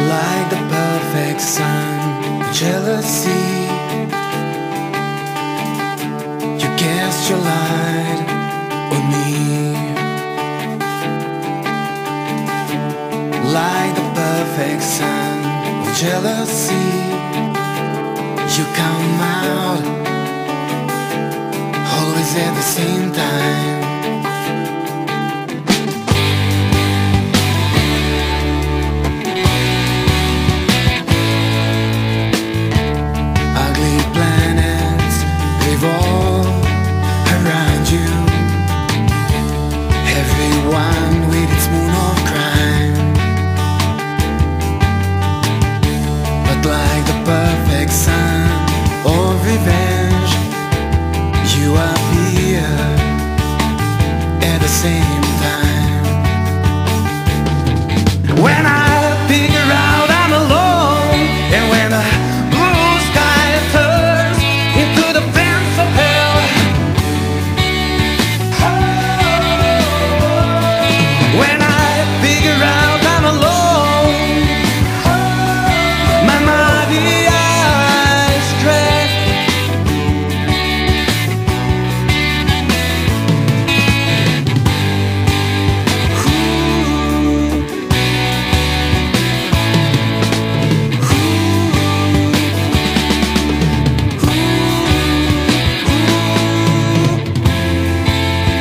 like the perfect sun. Jealousy, you cast your light on me. Like the perfect sun of jealousy, you come out always at the same time. Ugly planets revolve around you, everyone with its moon of crime. But like the perfect sun of revenge, you appear at the same time. When I figure out I'm alone, and when the blue sky turns into the fence of hell, when I figure out I'm alone, my mighty eyes crack.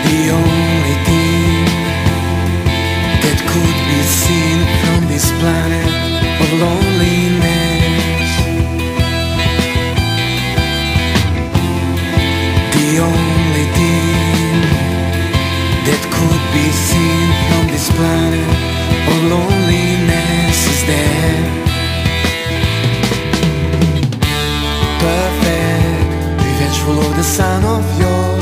The only thing that could be seen from this planet of loneliness, the only thing that could be seen from this planet of loneliness is there. Perfect, revengeful of the son of yours.